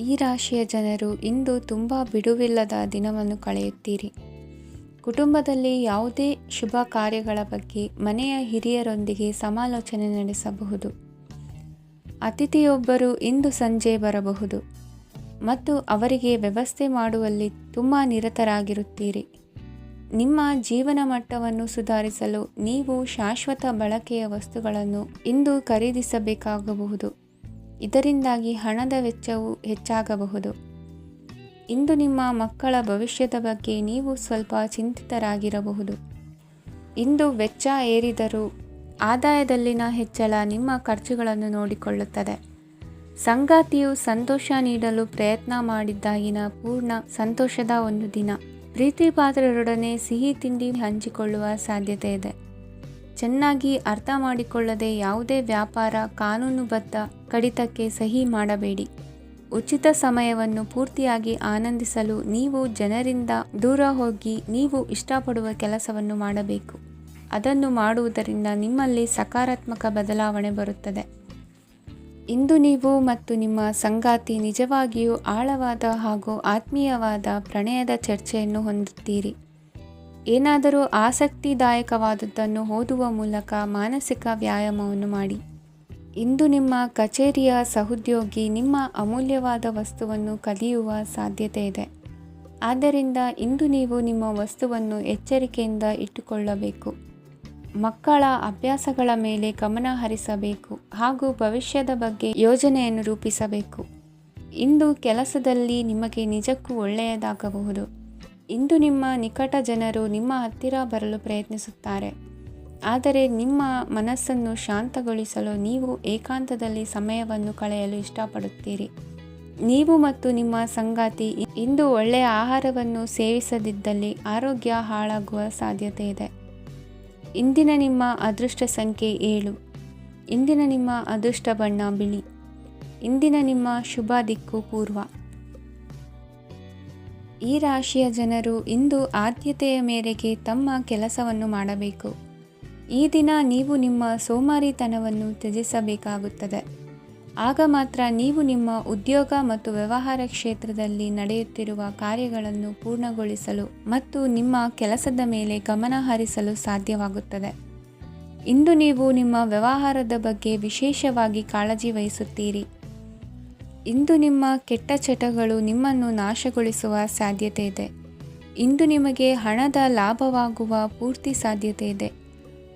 ಈ ರಾಶಿಯ ಜನರು ಇಂದು ತುಂಬ ಬಿಡುವಿಲ್ಲದ ದಿನವನ್ನು ಕಳೆಯುತ್ತೀರಿ. ಕುಟುಂಬದಲ್ಲಿ ಯಾವುದೇ ಶುಭ ಕಾರ್ಯಗಳ ಬಗ್ಗೆ ಮನೆಯ ಹಿರಿಯರೊಂದಿಗೆ ಸಮಾಲೋಚನೆ ನಡೆಸಬಹುದು. ಅತಿಥಿಯೊಬ್ಬರು ಇಂದು ಸಂಜೆ ಬರಬಹುದು ಮತ್ತು ಅವರಿಗೆ ವ್ಯವಸ್ಥೆ ಮಾಡುವಲ್ಲಿ ತುಂಬ ನಿರತರಾಗಿರುತ್ತೀರಿ. ನಿಮ್ಮ ಜೀವನ ಮಟ್ಟವನ್ನು ಸುಧಾರಿಸಲು ನೀವು ಶಾಶ್ವತ ಬಳಕೆಯ ವಸ್ತುಗಳನ್ನು ಇಂದು ಖರೀದಿಸಬೇಕಾಗಬಹುದು. ಇದರಿಂದಾಗಿ ಹಣದ ವೆಚ್ಚವು ಹೆಚ್ಚಾಗಬಹುದು. ಇಂದು ನಿಮ್ಮ ಮಕ್ಕಳ ಭವಿಷ್ಯದ ಬಗ್ಗೆ ನೀವು ಸ್ವಲ್ಪ ಚಿಂತಿತರಾಗಿರಬಹುದು. ಇಂದು ವೆಚ್ಚ ಏರಿದರೂ ಆದಾಯದಲ್ಲಿನ ಹೆಚ್ಚಳ ನಿಮ್ಮ ಖರ್ಚುಗಳನ್ನು ನೋಡಿಕೊಳ್ಳುತ್ತದೆ. ಸಂಗಾತಿಯು ಸಂತೋಷ ನೀಡಲು ಪ್ರಯತ್ನ ಮಾಡಿದ್ದಾಗಿನ ಪೂರ್ಣ ಸಂತೋಷದ ಒಂದು ದಿನ. ಪ್ರೀತಿ ಪಾತ್ರರೊಡನೆ ಸಿಹಿ ತಿಂಡಿ ಹಂಚಿಕೊಳ್ಳುವ ಸಾಧ್ಯತೆ ಇದೆ. ಚೆನ್ನಾಗಿ ಅರ್ಥ ಮಾಡಿಕೊಳ್ಳದೆ ಯಾವುದೇ ವ್ಯಾಪಾರ ಕಾನೂನುಬದ್ಧ ಕಡಿತಕ್ಕೆ ಸಹಿ ಮಾಡಬೇಡಿ. ಉಚಿತ ಸಮಯವನ್ನು ಪೂರ್ತಿಯಾಗಿ ಆನಂದಿಸಲು ನೀವು ಜನರಿಂದ ದೂರ ಹೋಗಿ ನೀವು ಇಷ್ಟಪಡುವ ಕೆಲಸವನ್ನು ಮಾಡಬೇಕು. ಅದನ್ನು ಮಾಡುವುದರಿಂದ ನಿಮ್ಮಲ್ಲಿ ಸಕಾರಾತ್ಮಕ ಬದಲಾವಣೆ ಬರುತ್ತದೆ. ಇಂದು ನೀವು ಮತ್ತು ನಿಮ್ಮ ಸಂಗಾತಿ ನಿಜವಾಗಿಯೂ ಆಳವಾದ ಹಾಗೂ ಆತ್ಮೀಯವಾದ ಪ್ರಣಯದ ಚರ್ಚೆಯನ್ನು ಹೊಂದುತ್ತೀರಿ. ಏನಾದರೂ ಆಸಕ್ತಿದಾಯಕವಾದದ್ದನ್ನು ಓದುವ ಮೂಲಕ ಮಾನಸಿಕ ವ್ಯಾಯಾಮವನ್ನು ಮಾಡಿ. ಇಂದು ನಿಮ್ಮ ಕಚೇರಿಯ ಸಹೋದ್ಯೋಗಿ ನಿಮ್ಮ ಅಮೂಲ್ಯವಾದ ವಸ್ತುವನ್ನು ಕದಿಯುವ ಸಾಧ್ಯತೆ ಇದೆ. ಆದ್ದರಿಂದ ಇಂದು ನೀವು ನಿಮ್ಮ ವಸ್ತುವನ್ನು ಎಚ್ಚರಿಕೆಯಿಂದ ಇಟ್ಟುಕೊಳ್ಳಬೇಕು. ಮಕ್ಕಳ ಅಭ್ಯಾಸಗಳ ಮೇಲೆ ಗಮನ ಹರಿಸಬೇಕು ಹಾಗೂ ಭವಿಷ್ಯದ ಬಗ್ಗೆ ಯೋಜನೆಯನ್ನು ರೂಪಿಸಬೇಕು. ಇಂದು ಕೆಲಸದಲ್ಲಿ ನಿಮಗೆ ನಿಜಕ್ಕೂ ಒಳ್ಳೆಯದಾಗಬಹುದು. ಇಂದು ನಿಮ್ಮ ನಿಕಟ ಜನರು ನಿಮ್ಮ ಹತ್ತಿರ ಬರಲು ಪ್ರಯತ್ನಿಸುತ್ತಾರೆ. ಆದರೆ ನಿಮ್ಮ ಮನಸ್ಸನ್ನು ಶಾಂತಗೊಳಿಸಲು ನೀವು ಏಕಾಂತದಲ್ಲಿ ಸಮಯವನ್ನು ಕಳೆಯಲು ಇಷ್ಟಪಡುತ್ತೀರಿ. ನೀವು ಮತ್ತು ನಿಮ್ಮ ಸಂಗಾತಿ ಇಂದು ಒಳ್ಳೆಯ ಆಹಾರವನ್ನು ಸೇವಿಸದಿದ್ದಲ್ಲಿ ಆರೋಗ್ಯ ಹಾಳಾಗುವ ಸಾಧ್ಯತೆ ಇದೆ. ಇಂದಿನ ನಿಮ್ಮ ಅದೃಷ್ಟ ಸಂಖ್ಯೆ 7. ಇಂದಿನ ನಿಮ್ಮ ಅದೃಷ್ಟ ಬಣ್ಣ ಬಿಳಿ. ಇಂದಿನ ನಿಮ್ಮ ಶುಭ ದಿಕ್ಕು ಪೂರ್ವ. ಈ ರಾಶಿಯ ಜನರು ಇಂದು ಆದ್ಯತೆಯ ಮೇರೆಗೆ ತಮ್ಮ ಕೆಲಸವನ್ನು ಮಾಡಬೇಕು. ಈ ದಿನ ನೀವು ನಿಮ್ಮ ಸೋಮಾರಿತನವನ್ನು ತ್ಯಜಿಸಬೇಕಾಗುತ್ತದೆ. ಆಗ ಮಾತ್ರ ನೀವು ನಿಮ್ಮ ಉದ್ಯೋಗ ಮತ್ತು ವ್ಯವಹಾರ ಕ್ಷೇತ್ರದಲ್ಲಿ ನಡೆಯುತ್ತಿರುವ ಕಾರ್ಯಗಳನ್ನು ಪೂರ್ಣಗೊಳಿಸಲು ಮತ್ತು ನಿಮ್ಮ ಕೆಲಸದ ಮೇಲೆ ಗಮನ ಹರಿಸಲು ಸಾಧ್ಯವಾಗುತ್ತದೆ. ಇಂದು ನೀವು ನಿಮ್ಮ ವ್ಯವಹಾರದ ಬಗ್ಗೆ ವಿಶೇಷವಾಗಿ ಕಾಳಜಿ ವಹಿಸುತ್ತೀರಿ. ಇಂದು ನಿಮ್ಮ ಕೆಟ್ಟ ಚಟಗಳು ನಿಮ್ಮನ್ನು ನಾಶಗೊಳಿಸುವ ಸಾಧ್ಯತೆ ಇದೆ. ಇಂದು ನಿಮಗೆ ಹಣದ ಲಾಭವಾಗುವ ಪೂರ್ತಿ ಸಾಧ್ಯತೆ ಇದೆ.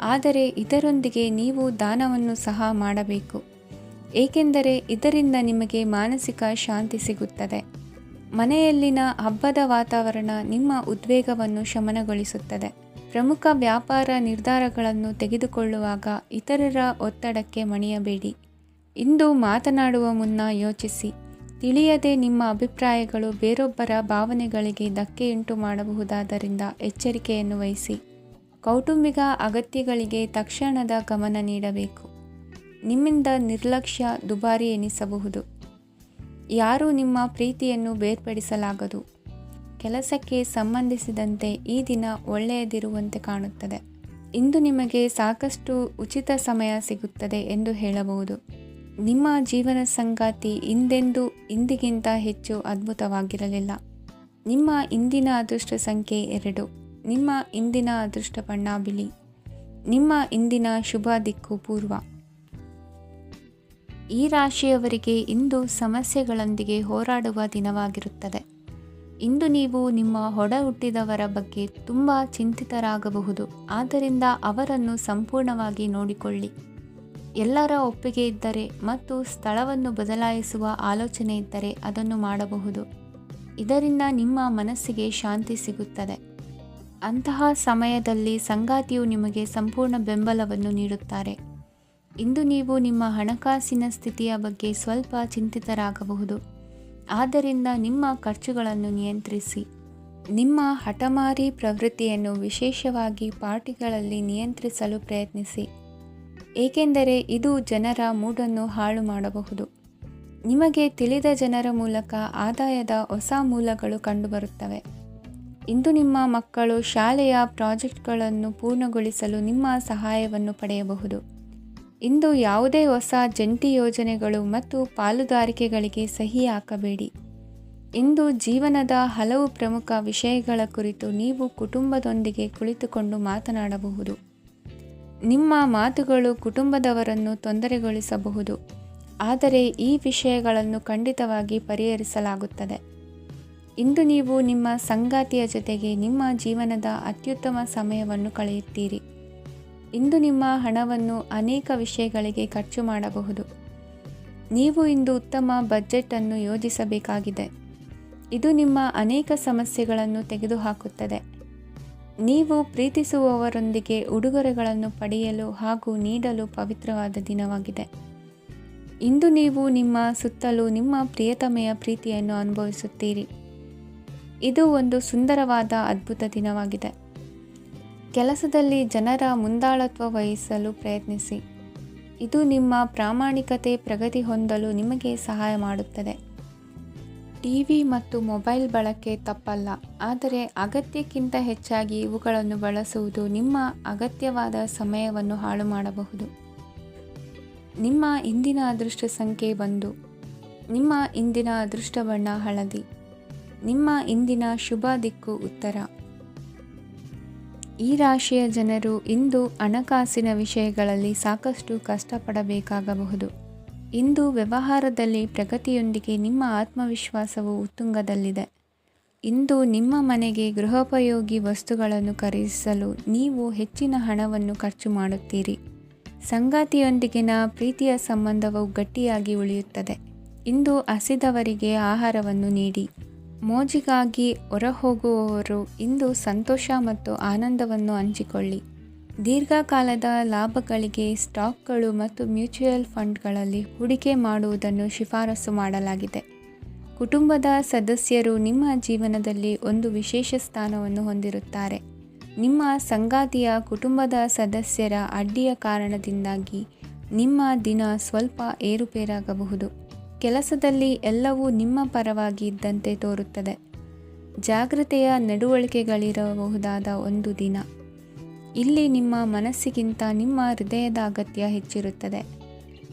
ಆದರೆ ಇದರೊಂದಿಗೆ ನೀವು ದಾನವನ್ನು ಸಹ ಮಾಡಬೇಕು. ಏಕೆಂದರೆ ಇದರಿಂದ ನಿಮಗೆ ಮಾನಸಿಕ ಶಾಂತಿ ಸಿಗುತ್ತದೆ. ಮನೆಯಲ್ಲಿನ ಹಬ್ಬದ ವಾತಾವರಣ ನಿಮ್ಮ ಉದ್ವೇಗವನ್ನು ಶಮನಗೊಳಿಸುತ್ತದೆ. ಪ್ರಮುಖ ವ್ಯಾಪಾರ ನಿರ್ಧಾರಗಳನ್ನು ತೆಗೆದುಕೊಳ್ಳುವಾಗ ಇತರರ ಒತ್ತಡಕ್ಕೆ ಮಣಿಯಬೇಡಿ. ಇಂದು ಮಾತನಾಡುವ ಮುನ್ನ ಯೋಚಿಸಿ. ತಿಳಿಯದೆ ನಿಮ್ಮ ಅಭಿಪ್ರಾಯಗಳು ಬೇರೊಬ್ಬರ ಭಾವನೆಗಳಿಗೆ ಧಕ್ಕೆಯುಂಟು ಮಾಡಬಹುದಾದ್ದರಿಂದ ಎಚ್ಚರಿಕೆಯನ್ನು ವಹಿಸಿ. ಕೌಟುಂಬಿಕ ಅಗತ್ಯಗಳಿಗೆ ತಕ್ಷಣದ ಗಮನ ನೀಡಬೇಕು. ನಿಮ್ಮಿಂದ ನಿರ್ಲಕ್ಷ್ಯ ದುಬಾರಿ ಎನಿಸಬಹುದು. ಯಾರೂ ನಿಮ್ಮ ಪ್ರೀತಿಯನ್ನು ಬೇರ್ಪಡಿಸಲಾಗದು. ಕೆಲಸಕ್ಕೆ ಸಂಬಂಧಿಸಿದಂತೆ ಈ ದಿನ ಒಳ್ಳೆಯದಿರುವಂತೆ ಕಾಣುತ್ತದೆ. ಇಂದು ನಿಮಗೆ ಸಾಕಷ್ಟು ಉಚಿತ ಸಮಯ ಸಿಗುತ್ತದೆ ಎಂದು ಹೇಳಬಹುದು. ನಿಮ್ಮ ಜೀವನ ಸಂಗಾತಿ ಇಂದಿಗಿಂತ ಹೆಚ್ಚು ಅದ್ಭುತವಾಗಿರಲಿಲ್ಲ. ನಿಮ್ಮ ಇಂದಿನ ಅದೃಷ್ಟ ಸಂಖ್ಯೆ 2. ನಿಮ್ಮ ಇಂದಿನ ಅದೃಷ್ಟ ಬಣ್ಣ ಬಿಳಿ. ನಿಮ್ಮ ಇಂದಿನ ಶುಭ ದಿಕ್ಕು ಪೂರ್ವ. ಈ ರಾಶಿಯವರಿಗೆ ಇಂದು ಸಮಸ್ಯೆಗಳೊಂದಿಗೆ ಹೋರಾಡುವ ದಿನವಾಗಿರುತ್ತದೆ. ಇಂದು ನೀವು ನಿಮ್ಮ ಒಡ ಹುಟ್ಟಿದವರ ಬಗ್ಗೆ ತುಂಬ ಚಿಂತಿತರಾಗಬಹುದು. ಆದ್ದರಿಂದ ಅವರನ್ನು ಸಂಪೂರ್ಣವಾಗಿ ನೋಡಿಕೊಳ್ಳಿ. ಎಲ್ಲರ ಒಪ್ಪಿಗೆ ಇದ್ದರೆ ಮತ್ತು ಸ್ಥಳವನ್ನು ಬದಲಾಯಿಸುವ ಆಲೋಚನೆ ಇದ್ದರೆ ಅದನ್ನು ಮಾಡಬಹುದು. ಇದರಿಂದ ನಿಮ್ಮ ಮನಸ್ಸಿಗೆ ಶಾಂತಿ ಸಿಗುತ್ತದೆ. ಅಂತಹ ಸಮಯದಲ್ಲಿ ಸಂಗಾತಿಯು ನಿಮಗೆ ಸಂಪೂರ್ಣ ಬೆಂಬಲವನ್ನು ನೀಡುತ್ತಾರೆ. ಇಂದು ನೀವು ನಿಮ್ಮ ಹಣಕಾಸಿನ ಸ್ಥಿತಿಯ ಬಗ್ಗೆ ಸ್ವಲ್ಪ ಚಿಂತಿತರಾಗಬಹುದು. ಆದ್ದರಿಂದ ನಿಮ್ಮ ಖರ್ಚುಗಳನ್ನು ನಿಯಂತ್ರಿಸಿ. ನಿಮ್ಮ ಹಠಮಾರಿ ಪ್ರವೃತ್ತಿಯನ್ನು ವಿಶೇಷವಾಗಿ ಪಾರ್ಟಿಗಳಲ್ಲಿ ನಿಯಂತ್ರಿಸಲು ಪ್ರಯತ್ನಿಸಿ. ಏಕೆಂದರೆ ಇದು ಜನರ ಮೂಡನ್ನು ಹಾಳು ಮಾಡಬಹುದು. ನಿಮಗೆ ತಿಳಿದ ಜನರ ಮೂಲಕ ಆದಾಯದ ಹೊಸ ಮೂಲಗಳು ಕಂಡುಬರುತ್ತವೆ. ಇಂದು ನಿಮ್ಮ ಮಕ್ಕಳು ಶಾಲೆಯ ಪ್ರಾಜೆಕ್ಟ್ಗಳನ್ನು ಪೂರ್ಣಗೊಳಿಸಲು ನಿಮ್ಮ ಸಹಾಯವನ್ನು ಪಡೆಯಬಹುದು. ಇಂದು ಯಾವುದೇ ಹೊಸ ಜಂಟಿ ಯೋಜನೆಗಳು ಮತ್ತು ಪಾಲುದಾರಿಕೆಗಳಿಗೆ ಸಹಿ ಹಾಕಬೇಡಿ. ಇಂದು ಜೀವನದ ಹಲವು ಪ್ರಮುಖ ವಿಷಯಗಳ ಕುರಿತು ನೀವು ಕುಟುಂಬದೊಂದಿಗೆ ಕುಳಿತುಕೊಂಡು ಮಾತನಾಡಬಹುದು. ನಿಮ್ಮ ಮಾತುಗಳು ಕುಟುಂಬದವರನ್ನು ತೊಂದರೆಗೊಳಿಸಬಹುದು, ಆದರೆ ಈ ವಿಷಯಗಳನ್ನು ಖಂಡಿತವಾಗಿ ಪರಿಹರಿಸಲಾಗುತ್ತದೆ. ಇಂದು ನೀವು ನಿಮ್ಮ ಸಂಗಾತಿಯ ಜೊತೆಗೆ ನಿಮ್ಮ ಜೀವನದ ಅತ್ಯುತ್ತಮ ಸಮಯವನ್ನು ಕಳೆಯುತ್ತೀರಿ. ಇಂದು ನಿಮ್ಮ ಹಣವನ್ನು ಅನೇಕ ವಿಷಯಗಳಿಗೆ ಖರ್ಚು ಮಾಡಬಹುದು. ನೀವು ಇಂದು ಉತ್ತಮ ಬಜೆಟ್ ಅನ್ನು ಯೋಜಿಸಬೇಕಾಗಿದೆ. ಇದು ನಿಮ್ಮ ಅನೇಕ ಸಮಸ್ಯೆಗಳನ್ನು ತೆಗೆದುಹಾಕುತ್ತದೆ. ನೀವು ಪ್ರೀತಿಸುವವರೊಂದಿಗೆ ಉಡುಗೊರೆಗಳನ್ನು ಪಡೆಯಲು ಹಾಗೂ ನೀಡಲು ಪವಿತ್ರವಾದ ದಿನವಾಗಿದೆ. ಇಂದು ನೀವು ನಿಮ್ಮ ಸುತ್ತಲೂ ನಿಮ್ಮ ಪ್ರಿಯತಮೆಯ ಪ್ರೀತಿಯನ್ನು ಅನುಭವಿಸುತ್ತೀರಿ. ಇದು ಒಂದು ಸುಂದರವಾದ ಅದ್ಭುತ ದಿನವಾಗಿದೆ. ಕೆಲಸದಲ್ಲಿ ಜನರ ಮುಂದಾಳತ್ವ ವಹಿಸಲು ಪ್ರಯತ್ನಿಸಿ. ಇದು ನಿಮ್ಮ ಪ್ರಾಮಾಣಿಕತೆ ಪ್ರಗತಿ ಹೊಂದಲು ನಿಮಗೆ ಸಹಾಯ ಮಾಡುತ್ತದೆ. ಟಿವಿ ಮತ್ತು ಮೊಬೈಲ್ ಬಳಕೆ ತಪ್ಪಲ್ಲ, ಆದರೆ ಅಗತ್ಯಕ್ಕಿಂತ ಹೆಚ್ಚಾಗಿ ಇವುಗಳನ್ನು ಬಳಸುವುದು ನಿಮ್ಮ ಅಗತ್ಯವಾದ ಸಮಯವನ್ನು ಹಾಳು ಮಾಡಬಹುದು. ನಿಮ್ಮ ಇಂದಿನ ಅದೃಷ್ಟ ಸಂಖ್ಯೆ 1. ನಿಮ್ಮ ಇಂದಿನ ಅದೃಷ್ಟ ಬಣ್ಣ ಹಳದಿ. ನಿಮ್ಮ ಇಂದಿನ ಶುಭ ದಿಕ್ಕು ಉತ್ತರ. ಈ ರಾಶಿಯ ಜನರು ಇಂದು ಹಣಕಾಸಿನ ವಿಷಯಗಳಲ್ಲಿ ಸಾಕಷ್ಟು ಕಷ್ಟಪಡಬೇಕಾಗಬಹುದು. ಇಂದು ವ್ಯವಹಾರದಲ್ಲಿ ಪ್ರಗತಿಯೊಂದಿಗೆ ನಿಮ್ಮ ಆತ್ಮವಿಶ್ವಾಸವು ಉತ್ತುಂಗದಲ್ಲಿದೆ. ಇಂದು ನಿಮ್ಮ ಮನೆಗೆ ಗೃಹೋಪಯೋಗಿ ವಸ್ತುಗಳನ್ನು ಖರೀದಿಸಲು ನೀವು ಹೆಚ್ಚಿನ ಹಣವನ್ನು ಖರ್ಚು ಮಾಡುತ್ತೀರಿ. ಸಂಗಾತಿಯೊಂದಿಗಿನ ಪ್ರೀತಿಯ ಸಂಬಂಧವು ಗಟ್ಟಿಯಾಗಿ ಉಳಿಯುತ್ತದೆ. ಇಂದು ಹಸಿದವರಿಗೆ ಆಹಾರವನ್ನು ನೀಡಿ. ಮೋಜಿಗಾಗಿ ಹೊರಹೋಗುವವರು ಇಂದು ಸಂತೋಷ ಮತ್ತು ಆನಂದವನ್ನು ಹಂಚಿಕೊಳ್ಳಿ. ದೀರ್ಘಕಾಲದ ಲಾಭಗಳಿಗೆ ಸ್ಟಾಕ್ಗಳು ಮತ್ತು ಮ್ಯೂಚುವಲ್ ಫಂಡ್ಗಳಲ್ಲಿ ಹೂಡಿಕೆ ಮಾಡುವುದನ್ನು ಶಿಫಾರಸು ಮಾಡಲಾಗಿದೆ. ಕುಟುಂಬದ ಸದಸ್ಯರು ನಿಮ್ಮ ಜೀವನದಲ್ಲಿ ಒಂದು ವಿಶೇಷ ಸ್ಥಾನವನ್ನು ಹೊಂದಿರುತ್ತಾರೆ. ನಿಮ್ಮ ಸಂಗಾತಿಯ ಕುಟುಂಬದ ಸದಸ್ಯರ ಅಡ್ಡಿಯ ಕಾರಣದಿಂದಾಗಿ ನಿಮ್ಮ ದಿನ ಸ್ವಲ್ಪ ಏರುಪೇರಾಗಬಹುದು. ಕೆಲಸದಲ್ಲಿ ಎಲ್ಲವೂ ನಿಮ್ಮ ಪರವಾಗಿ ಇದ್ದಂತೆ ತೋರುತ್ತದೆ. ಜಾಗೃತೆಯ ನಡವಳಿಕೆಗಳಿರಬಹುದಾದ ಒಂದು ದಿನ. ಇಲ್ಲಿ ನಿಮ್ಮ ಮನಸ್ಸಿಗಿಂತ ನಿಮ್ಮ ಹೃದಯದ ಅಗತ್ಯ ಹೆಚ್ಚಿರುತ್ತದೆ.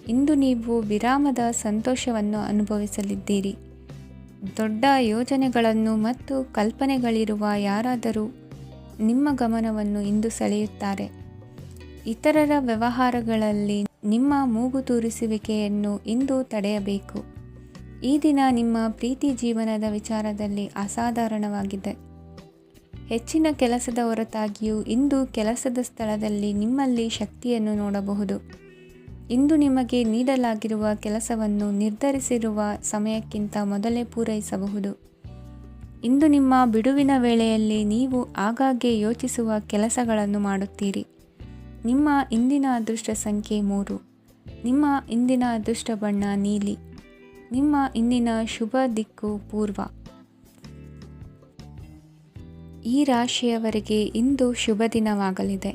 ಇಂದು ನೀವು ವಿರಾಮದ ಸಂತೋಷವನ್ನು ಅನುಭವಿಸಲಿದ್ದೀರಿ. ದೊಡ್ಡ ಯೋಜನೆಗಳನ್ನು ಮತ್ತು ಕಲ್ಪನೆಗಳಿರುವ ಯಾರಾದರೂ ನಿಮ್ಮ ಗಮನವನ್ನು ಇಂದು ಸೆಳೆಯುತ್ತಾರೆ. ಇತರರ ವ್ಯವಹಾರಗಳಲ್ಲಿ ನಿಮ್ಮ ಮೂಗು ತೂರಿಸುವಿಕೆಯನ್ನು ಇಂದು ತಡೆಯಬೇಕು. ಈ ದಿನ ನಿಮ್ಮ ಪ್ರೀತಿ ಜೀವನದ ವಿಚಾರದಲ್ಲಿ ಅಸಾಧಾರಣವಾಗಿದೆ. ಹೆಚ್ಚಿನ ಕೆಲಸದ ಹೊರತಾಗಿಯೂ ಇಂದು ಕೆಲಸದ ಸ್ಥಳದಲ್ಲಿ ನಿಮ್ಮಲ್ಲಿ ಶಕ್ತಿಯನ್ನು ನೋಡಬಹುದು. ಇಂದು ನಿಮಗೆ ನೀಡಲಾಗಿರುವ ಕೆಲಸವನ್ನು ನಿರ್ಧರಿಸಿರುವ ಸಮಯಕ್ಕಿಂತ ಮೊದಲೇ ಪೂರೈಸಬಹುದು. ಇಂದು ನಿಮ್ಮ ಬಿಡುವಿನ ವೇಳೆಯಲ್ಲಿ ನೀವು ಆಗಾಗ್ಗೆ ಯೋಚಿಸುವ ಕೆಲಸಗಳನ್ನು ಮಾಡುತ್ತೀರಿ. ನಿಮ್ಮ ಇಂದಿನ ಅದೃಷ್ಟ ಸಂಖ್ಯೆ 3. ನಿಮ್ಮ ಇಂದಿನ ಅದೃಷ್ಟ ಬಣ್ಣ ನೀಲಿ. ನಿಮ್ಮ ಇಂದಿನ ಶುಭ ದಿಕ್ಕು ಪೂರ್ವ. ಈ ರಾಶಿಯವರಿಗೆ ಇಂದು ಶುಭ ದಿನವಾಗಲಿದೆ.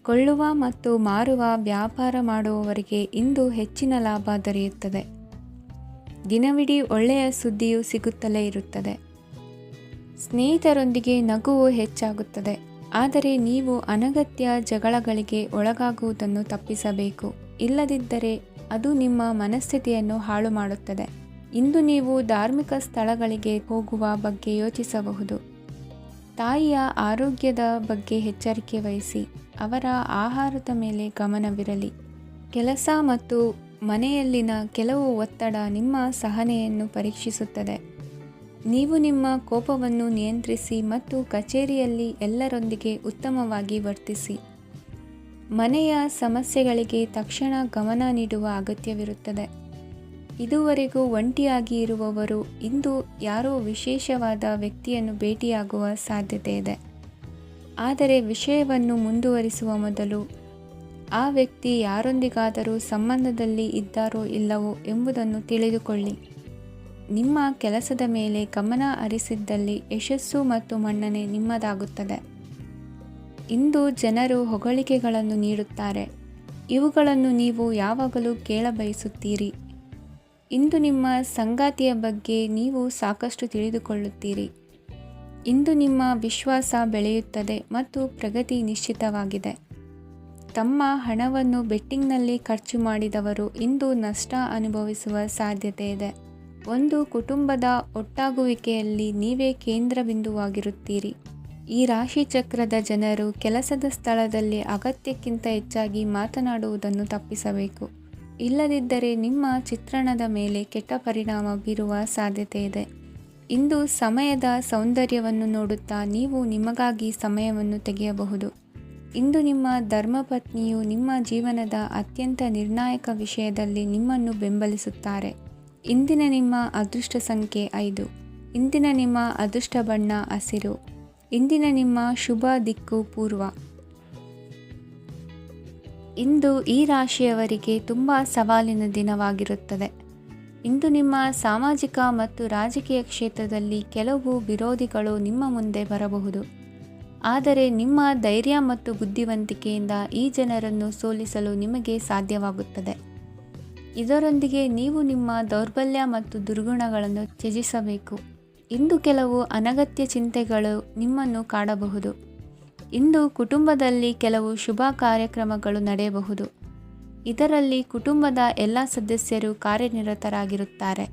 ಕೊಳ್ಳುವ ಮತ್ತು ಮಾರುವ ವ್ಯಾಪಾರ ಮಾಡುವವರಿಗೆ ಇಂದು ಹೆಚ್ಚಿನ ಲಾಭ ದೊರೆಯುತ್ತದೆ. ದಿನವಿಡೀ ಒಳ್ಳೆಯ ಸುದ್ದಿಯು ಸಿಗುತ್ತಲೇ ಇರುತ್ತದೆ. ಸ್ನೇಹಿತರೊಂದಿಗೆ ನಗುವು ಹೆಚ್ಚಾಗುತ್ತದೆ, ಆದರೆ ನೀವು ಅನಗತ್ಯ ಜಗಳಗಳಿಗೆ ಒಳಗಾಗುವುದನ್ನು ತಪ್ಪಿಸಬೇಕು. ಇಲ್ಲದಿದ್ದರೆ ಅದು ನಿಮ್ಮ ಮನಸ್ಥಿತಿಯನ್ನು ಹಾಳು ಮಾಡುತ್ತದೆ. ಇಂದು ನೀವು ಧಾರ್ಮಿಕ ಸ್ಥಳಗಳಿಗೆ ಹೋಗುವ ಬಗ್ಗೆ ಯೋಚಿಸಬಹುದು. ತಾಯಿಯ ಆರೋಗ್ಯದ ಬಗ್ಗೆ ಎಚ್ಚರಿಕೆ ವಹಿಸಿ. ಅವರ ಆಹಾರದ ಮೇಲೆ ಗಮನವಿರಲಿ. ಕೆಲಸ ಮತ್ತು ಮನೆಯಲ್ಲಿನ ಕೆಲವು ಒತ್ತಡ ನಿಮ್ಮ ಸಹನೆಯನ್ನು ಪರೀಕ್ಷಿಸುತ್ತದೆ. ನೀವು ನಿಮ್ಮ ಕೋಪವನ್ನು ನಿಯಂತ್ರಿಸಿ ಮತ್ತು ಕಚೇರಿಯಲ್ಲಿ ಎಲ್ಲರೊಂದಿಗೆ ಉತ್ತಮವಾಗಿ ವರ್ತಿಸಿ. ಮನೆಯ ಸಮಸ್ಯೆಗಳಿಗೆ ತಕ್ಷಣ ಗಮನ ನೀಡುವ ಅಗತ್ಯವಿರುತ್ತದೆ. ಇದುವರೆಗೂ ಒಂಟಿಯಾಗಿ ಇರುವವರು ಇಂದು ಯಾರೋ ವಿಶೇಷವಾದ ವ್ಯಕ್ತಿಯನ್ನು ಭೇಟಿಯಾಗುವ ಸಾಧ್ಯತೆ ಇದೆ. ಆದರೆ ವಿಷಯವನ್ನು ಮುಂದುವರಿಸುವ ಮೊದಲು ಆ ವ್ಯಕ್ತಿ ಯಾರೊಂದಿಗಾದರೂ ಸಂಬಂಧದಲ್ಲಿ ಇದ್ದಾರೋ ಇಲ್ಲವೋ ಎಂಬುದನ್ನು ತಿಳಿದುಕೊಳ್ಳಿ. ನಿಮ್ಮ ಕೆಲಸದ ಮೇಲೆ ಗಮನ ಹರಿಸಿದ್ದಲ್ಲಿ ಯಶಸ್ಸು ಮತ್ತು ಮನ್ನಣೆ ನಿಮ್ಮದಾಗುತ್ತದೆ. ಇಂದು ಜನರು ಹೊಗಳಿಕೆಗಳನ್ನು ನೀಡುತ್ತಾರೆ. ಇವುಗಳನ್ನು ನೀವು ಯಾವಾಗಲೂ ಕೇಳಬಯಸುತ್ತೀರಿ. ಇಂದು ನಿಮ್ಮ ಸಂಗಾತಿಯ ಬಗ್ಗೆ ನೀವು ಸಾಕಷ್ಟು ತಿಳಿದುಕೊಳ್ಳುತ್ತೀರಿ. ಇಂದು ನಿಮ್ಮ ವಿಶ್ವಾಸ ಬೆಳೆಯುತ್ತದೆ ಮತ್ತು ಪ್ರಗತಿ ನಿಶ್ಚಿತವಾಗಿದೆ. ತಮ್ಮ ಹಣವನ್ನು ಬೆಟ್ಟಿಂಗ್ನಲ್ಲಿ ಖರ್ಚು ಮಾಡಿದವರು ಇಂದು ನಷ್ಟ ಅನುಭವಿಸುವ ಸಾಧ್ಯತೆ ಇದೆ. ಒಂದು ಕುಟುಂಬದ ಒಟ್ಟಾಗುವಿಕೆಯಲ್ಲಿ ನೀವೇ ಕೇಂದ್ರ ಬಿಂದುವಾಗಿರುತ್ತೀರಿ. ಈ ರಾಶಿ ಚಕ್ರದ ಜನರು ಕೆಲಸದ ಸ್ಥಳದಲ್ಲಿ ಅಗತ್ಯಕ್ಕಿಂತ ಹೆಚ್ಚಾಗಿ ಮಾತನಾಡುವುದನ್ನು ತಪ್ಪಿಸಬೇಕು. ಇಲ್ಲದಿದ್ದರೆ ನಿಮ್ಮ ಚಿತ್ರಣದ ಮೇಲೆ ಕೆಟ್ಟ ಪರಿಣಾಮ ಬೀರುವ ಸಾಧ್ಯತೆ ಇದೆ. ಇಂದು ಸಮಯದ ಸೌಂದರ್ಯವನ್ನು ನೋಡುತ್ತಾ ನೀವು ನಿಮಗಾಗಿ ಸಮಯವನ್ನು ತೆಗೆಯಬಹುದು. ಇಂದು ನಿಮ್ಮ ಧರ್ಮಪತ್ನಿಯು ನಿಮ್ಮ ಜೀವನದ ಅತ್ಯಂತ ನಿರ್ಣಾಯಕ ವಿಷಯದಲ್ಲಿ ನಿಮ್ಮನ್ನು ಬೆಂಬಲಿಸುತ್ತಾರೆ. ಇಂದಿನ ನಿಮ್ಮ ಅದೃಷ್ಟ ಸಂಖ್ಯೆ 5. ಇಂದಿನ ನಿಮ್ಮ ಅದೃಷ್ಟ ಬಣ್ಣ ಹಸಿರು. ಇಂದಿನ ನಿಮ್ಮ ಶುಭ ದಿಕ್ಕು ಪೂರ್ವ. ಇಂದು ಈ ರಾಶಿಯವರಿಗೆ ತುಂಬ ಸವಾಲಿನ ದಿನವಾಗಿರುತ್ತದೆ. ಇಂದು ನಿಮ್ಮ ಸಾಮಾಜಿಕ ಮತ್ತು ರಾಜಕೀಯ ಕ್ಷೇತ್ರದಲ್ಲಿ ಕೆಲವು ವಿರೋಧಿಗಳು ನಿಮ್ಮ ಮುಂದೆ ಬರಬಹುದು. ಆದರೆ ನಿಮ್ಮ ಧೈರ್ಯ ಮತ್ತು ಬುದ್ಧಿವಂತಿಕೆಯಿಂದ ಈ ಜನರನ್ನು ಸೋಲಿಸಲು ನಿಮಗೆ ಸಾಧ್ಯವಾಗುತ್ತದೆ. ಇದರೊಂದಿಗೆ ನೀವು ನಿಮ್ಮ ದೌರ್ಬಲ್ಯ ಮತ್ತು ದುರ್ಗುಣಗಳನ್ನು ತ್ಯಜಿಸಬೇಕು. ಇಂದು ಕೆಲವು ಅನಗತ್ಯ ಚಿಂತೆಗಳು ನಿಮ್ಮನ್ನು ಕಾಡಬಹುದು. ಇಂದು ಕುಟುಂಬದಲ್ಲಿ ಕೆಲವು ಶುಭ ಕಾರ್ಯಕ್ರಮಗಳು ನಡೆಯಬಹುದು. ಇದರಲ್ಲಿ ಕುಟುಂಬದ ಎಲ್ಲ ಸದಸ್ಯರು ಕಾರ್ಯನಿರತರಾಗಿರುತ್ತಾರೆ.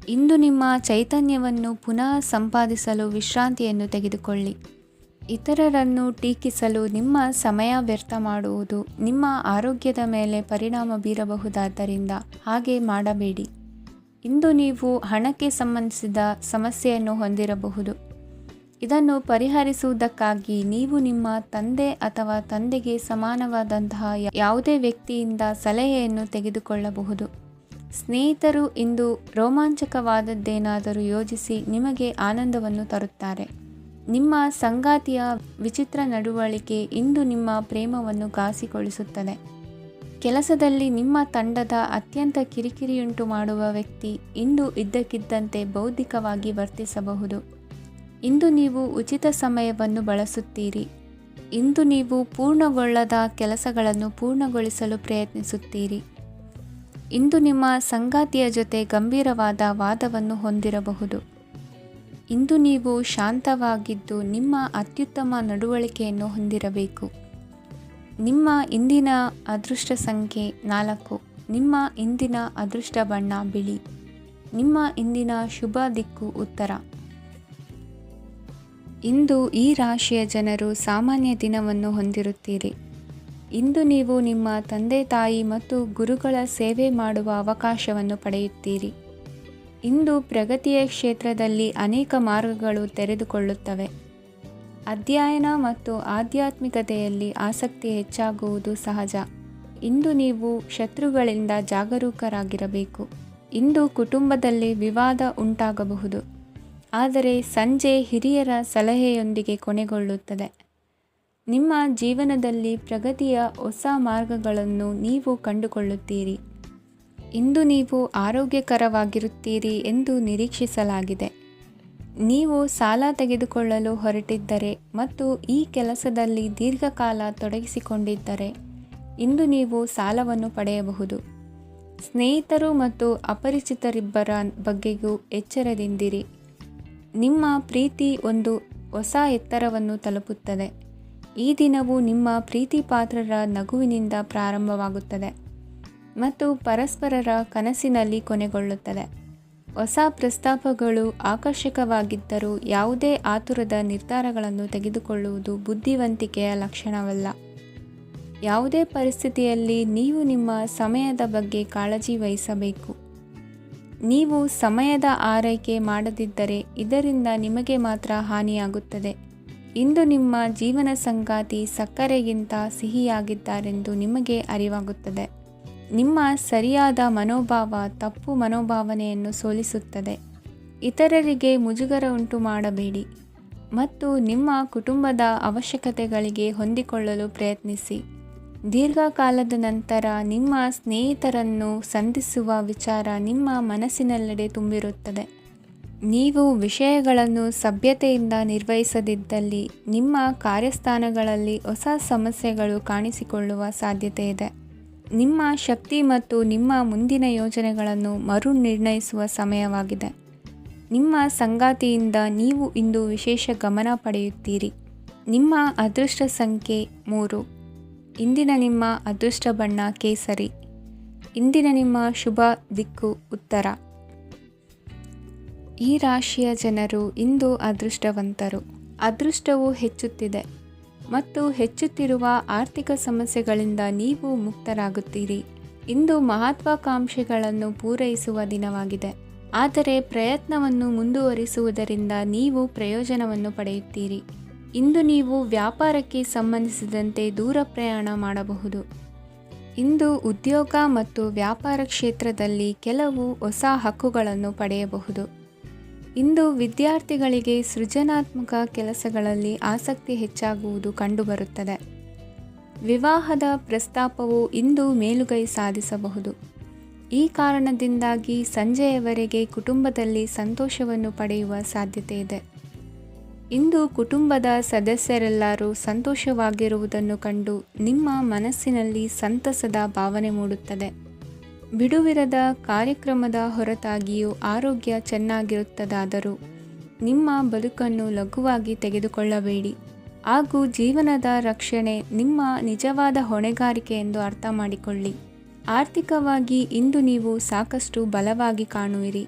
ಇಂದು ನಿಮ್ಮ ಚೈತನ್ಯವನ್ನು ಪುನಃ ಸಂಪಾದಿಸಲು ವಿಶ್ರಾಂತಿಯನ್ನು ತೆಗೆದುಕೊಳ್ಳಿ. ಇತರರನ್ನು ಟೀಕಿಸಲು ನಿಮ್ಮ ಸಮಯ ವ್ಯರ್ಥ ಮಾಡುವುದು ನಿಮ್ಮ ಆರೋಗ್ಯದ ಮೇಲೆ ಪರಿಣಾಮ ಬೀರಬಹುದಾದ್ದರಿಂದ ಹಾಗೆ ಮಾಡಬೇಡಿ. ಇಂದು ನೀವು ಹಣಕ್ಕೆ ಸಂಬಂಧಿಸಿದ ಸಮಸ್ಯೆಯನ್ನು ಹೊಂದಿರಬಹುದು. ಇದನ್ನು ಪರಿಹರಿಸುವುದಕ್ಕಾಗಿ ನೀವು ನಿಮ್ಮ ತಂದೆ ಅಥವಾ ತಂದೆಗೆ ಸಮಾನವಾದಂತಹ ಯಾವುದೇ ವ್ಯಕ್ತಿಯಿಂದ ಸಲಹೆಯನ್ನು ತೆಗೆದುಕೊಳ್ಳಬಹುದು. ಸ್ನೇಹಿತರು ಇಂದು ರೋಮಾಂಚಕವಾದದ್ದೇನಾದರೂ ಯೋಜಿಸಿ ನಿಮಗೆ ಆನಂದವನ್ನು ತರುತ್ತಾರೆ. ನಿಮ್ಮ ಸಂಗಾತಿಯ ವಿಚಿತ್ರ ನಡವಳಿಕೆ ಇಂದು ನಿಮ್ಮ ಪ್ರೇಮವನ್ನು ಘಾಸಿಗೊಳಿಸುತ್ತದೆ. ಕೆಲಸದಲ್ಲಿ ನಿಮ್ಮ ತಂಡದ ಅತ್ಯಂತ ಕಿರಿಕಿರಿಯುಂಟು ಮಾಡುವ ವ್ಯಕ್ತಿ ಇಂದು ಇದ್ದಕ್ಕಿದ್ದಂತೆ ಬೌದ್ಧಿಕವಾಗಿ ವರ್ತಿಸಬಹುದು. ಇಂದು ನೀವು ಉಚಿತ ಸಮಯವನ್ನು ಬಳಸುತ್ತೀರಿ. ಇಂದು ನೀವು ಪೂರ್ಣಗೊಳ್ಳದ ಕೆಲಸಗಳನ್ನು ಪೂರ್ಣಗೊಳಿಸಲು ಪ್ರಯತ್ನಿಸುತ್ತೀರಿ. ಇಂದು ನಿಮ್ಮ ಸಂಗಾತಿಯ ಜೊತೆ ಗಂಭೀರವಾದ ವಾದವನ್ನು ಹೊಂದಿರಬಹುದು. ಇಂದು ನೀವು ಶಾಂತವಾಗಿದ್ದು ನಿಮ್ಮ ಅತ್ಯುತ್ತಮ ನಡವಳಿಕೆಯನ್ನು ಹೊಂದಿರಬೇಕು. ನಿಮ್ಮ ಇಂದಿನ ಅದೃಷ್ಟ ಸಂಖ್ಯೆ 4. ನಿಮ್ಮ ಇಂದಿನ ಅದೃಷ್ಟ ಬಣ್ಣ ಬಿಳಿ. ನಿಮ್ಮ ಇಂದಿನ ಶುಭ ದಿಕ್ಕು ಉತ್ತರ. ಇಂದು ಈ ರಾಶಿಯ ಜನರು ಸಾಮಾನ್ಯ ದಿನವನ್ನು ಹೊಂದಿರುತ್ತೀರಿ. ಇಂದು ನೀವು ನಿಮ್ಮ ತಂದೆ ತಾಯಿ ಮತ್ತು ಗುರುಗಳ ಸೇವೆ ಮಾಡುವ ಅವಕಾಶವನ್ನು ಪಡೆಯುತ್ತೀರಿ. ಇಂದು ಪ್ರಗತಿಯ ಕ್ಷೇತ್ರದಲ್ಲಿ ಅನೇಕ ಮಾರ್ಗಗಳು ತೆರೆದುಕೊಳ್ಳುತ್ತವೆ. ಅಧ್ಯಯನ ಮತ್ತು ಆಧ್ಯಾತ್ಮಿಕತೆಯಲ್ಲಿ ಆಸಕ್ತಿ ಹೆಚ್ಚಾಗುವುದು ಸಹಜ. ಇಂದು ನೀವು ಶತ್ರುಗಳಿಂದ ಜಾಗರೂಕರಾಗಿರಬೇಕು. ಇಂದು ಕುಟುಂಬದಲ್ಲಿ ವಿವಾದ ಉಂಟಾಗಬಹುದು, ಆದರೆ ಸಂಜೆ ಹಿರಿಯರ ಸಲಹೆಯೊಂದಿಗೆ ಕೊನೆಗೊಳ್ಳುತ್ತದೆ. ನಿಮ್ಮ ಜೀವನದಲ್ಲಿ ಪ್ರಗತಿಯ ಹೊಸ ಮಾರ್ಗಗಳನ್ನು ನೀವು ಕಂಡುಕೊಳ್ಳುತ್ತೀರಿ. ಇಂದು ನೀವು ಆರೋಗ್ಯಕರವಾಗಿರುತ್ತೀರಿ ಎಂದು ನಿರೀಕ್ಷಿಸಲಾಗಿದೆ. ನೀವು ಸಾಲ ತೆಗೆದುಕೊಳ್ಳಲು ಹೊರಟಿದ್ದರೆ ಮತ್ತು ಈ ಕೆಲಸದಲ್ಲಿ ದೀರ್ಘಕಾಲ ತೊಡಗಿಸಿಕೊಂಡಿದ್ದರೆ ಇಂದು ನೀವು ಸಾಲವನ್ನು ಪಡೆಯಬಹುದು. ಸ್ನೇಹಿತರು ಮತ್ತು ಅಪರಿಚಿತರಿಬ್ಬರ ಬಗ್ಗೆಯೂ ಎಚ್ಚರದಿಂದಿರಿ. ನಿಮ್ಮ ಪ್ರೀತಿ ಒಂದು ಹೊಸ ಎತ್ತರವನ್ನು ತಲುಪುತ್ತದೆ. ಈ ದಿನವು ನಿಮ್ಮ ಪ್ರೀತಿ ಪಾತ್ರರ ನಗುವಿನಿಂದ ಪ್ರಾರಂಭವಾಗುತ್ತದೆ ಮತ್ತು ಪರಸ್ಪರರ ಕನಸಿನಲ್ಲಿ ಕೊನೆಗೊಳ್ಳುತ್ತದೆ. ಹೊಸ ಪ್ರಸ್ತಾಪಗಳು ಆಕರ್ಷಕವಾಗಿದ್ದರೂ ಯಾವುದೇ ಆತುರದ ನಿರ್ಧಾರಗಳನ್ನು ತೆಗೆದುಕೊಳ್ಳುವುದು ಬುದ್ಧಿವಂತಿಕೆಯ ಲಕ್ಷಣವಲ್ಲ. ಯಾವುದೇ ಪರಿಸ್ಥಿತಿಯಲ್ಲಿ ನೀವು ನಿಮ್ಮ ಸಮಯದ ಬಗ್ಗೆ ಕಾಳಜಿ ವಹಿಸಬೇಕು. ನೀವು ಸಮಯದ ಆರೈಕೆ ಮಾಡದಿದ್ದರೆ ಇದರಿಂದ ನಿಮಗೆ ಮಾತ್ರ ಹಾನಿಯಾಗುತ್ತದೆ. ಇಂದು ನಿಮ್ಮ ಜೀವನ ಸಂಗಾತಿ ಸಕ್ಕರೆಗಿಂತ ಸಿಹಿಯಾಗಿದ್ದಾರೆಂದು ನಿಮಗೆ ಅರಿವಾಗುತ್ತದೆ. ನಿಮ್ಮ ಸರಿಯಾದ ಮನೋಭಾವ ತಪ್ಪು ಮನೋಭಾವನೆಯನ್ನು ಸೋಲಿಸುತ್ತದೆ. ಇತರರಿಗೆ ಮುಜುಗರ ಉಂಟು ಮಾಡಬೇಡಿ ಮತ್ತು ನಿಮ್ಮ ಕುಟುಂಬದ ಅವಶ್ಯಕತೆಗಳಿಗೆ ಹೊಂದಿಕೊಳ್ಳಲು ಪ್ರಯತ್ನಿಸಿ. ದೀರ್ಘಕಾಲದ ನಂತರ ನಿಮ್ಮ ಸ್ನೇಹಿತರನ್ನು ಸಂಧಿಸುವ ವಿಚಾರ ನಿಮ್ಮ ಮನಸ್ಸಿನೆಲ್ಲೆಡೆ ತುಂಬಿರುತ್ತದೆ. ನೀವು ವಿಷಯಗಳನ್ನು ಸಭ್ಯತೆಯಿಂದ ನಿರ್ವಹಿಸದಿದ್ದಲ್ಲಿ ನಿಮ್ಮ ಕಾರ್ಯಸ್ಥಾನಗಳಲ್ಲಿ ಹೊಸ ಸಮಸ್ಯೆಗಳು ಕಾಣಿಸಿಕೊಳ್ಳುವ ಸಾಧ್ಯತೆ ಇದೆ. ನಿಮ್ಮ ಶಕ್ತಿ ಮತ್ತು ನಿಮ್ಮ ಮುಂದಿನ ಯೋಜನೆಗಳನ್ನು ಮರು ನಿರ್ಣಯಿಸುವ ಸಮಯವಾಗಿದೆ. ನಿಮ್ಮ ಸಂಗಾತಿಯಿಂದ ನೀವು ಇಂದು ವಿಶೇಷ ಗಮನ ಪಡೆಯುತ್ತೀರಿ. ನಿಮ್ಮ ಅದೃಷ್ಟ ಸಂಖ್ಯೆ 3. ಇಂದಿನ ನಿಮ್ಮ ಅದೃಷ್ಟ ಬಣ್ಣ ಕೇಸರಿ. ಇಂದಿನ ನಿಮ್ಮ ಶುಭ ದಿಕ್ಕು ಉತ್ತರ. ಈ ರಾಶಿಯ ಜನರು ಇಂದು ಅದೃಷ್ಟವಂತರು. ಅದೃಷ್ಟವು ಹೆಚ್ಚುತ್ತಿದೆ ಮತ್ತು ಹೆಚ್ಚುತ್ತಿರುವ ಆರ್ಥಿಕ ಸಮಸ್ಯೆಗಳಿಂದ ನೀವು ಮುಕ್ತರಾಗುತ್ತೀರಿ. ಇಂದು ಮಹತ್ವಾಕಾಂಕ್ಷೆಗಳನ್ನು ಪೂರೈಸುವ ದಿನವಾಗಿದೆ. ಆದರೆ ಪ್ರಯತ್ನವನ್ನು ಮುಂದುವರಿಸುವುದರಿಂದ ನೀವು ಪ್ರಯೋಜನವನ್ನು ಪಡೆಯುತ್ತೀರಿ. ಇಂದು ನೀವು ವ್ಯಾಪಾರಕ್ಕೆ ಸಂಬಂಧಿಸಿದಂತೆ ದೂರ ಪ್ರಯಾಣ ಮಾಡಬಹುದು. ಇಂದು ಉದ್ಯೋಗ ಮತ್ತು ವ್ಯಾಪಾರ ಕ್ಷೇತ್ರದಲ್ಲಿ ಕೆಲವು ಹೊಸ ಹಕ್ಕುಗಳನ್ನು ಪಡೆಯಬಹುದು. ಇಂದು ವಿದ್ಯಾರ್ಥಿಗಳಿಗೆ ಸೃಜನಾತ್ಮಕ ಕೆಲಸಗಳಲ್ಲಿ ಆಸಕ್ತಿ ಹೆಚ್ಚಾಗುವುದು ಕಂಡುಬರುತ್ತದೆ. ವಿವಾಹದ ಪ್ರಸ್ತಾಪವು ಇಂದು ಮೇಲುಗೈ ಸಾಧಿಸಬಹುದು. ಈ ಕಾರಣದಿಂದಾಗಿ ಸಂಜೆಯವರೆಗೆ ಕುಟುಂಬದಲ್ಲಿ ಸಂತೋಷವನ್ನು ಪಡೆಯುವ ಸಾಧ್ಯತೆ ಇದೆ. ಇಂದು ಕುಟುಂಬದ ಸದಸ್ಯರೆಲ್ಲರೂ ಸಂತೋಷವಾಗಿರುವುದನ್ನು ಕಂಡು ನಿಮ್ಮ ಮನಸ್ಸಿನಲ್ಲಿ ಸಂತಸದ ಭಾವನೆ ಮೂಡುತ್ತದೆ. ಬಿಡುವಿರದ ಕಾರ್ಯಕ್ರಮದ ಹೊರತಾಗಿಯೂ ಆರೋಗ್ಯ ಚೆನ್ನಾಗಿರುತ್ತದಾದರೂ ನಿಮ್ಮ ಬದುಕನ್ನು ಲಘುವಾಗಿ ತೆಗೆದುಕೊಳ್ಳಬೇಡಿ ಹಾಗೂ ಜೀವನದ ರಕ್ಷಣೆ ನಿಮ್ಮ ನಿಜವಾದ ಹೊಣೆಗಾರಿಕೆ ಎಂದು ಅರ್ಥ ಮಾಡಿಕೊಳ್ಳಿ. ಆರ್ಥಿಕವಾಗಿ ಇಂದು ನೀವು ಸಾಕಷ್ಟು ಬಲವಾಗಿ ಕಾಣುವಿರಿ.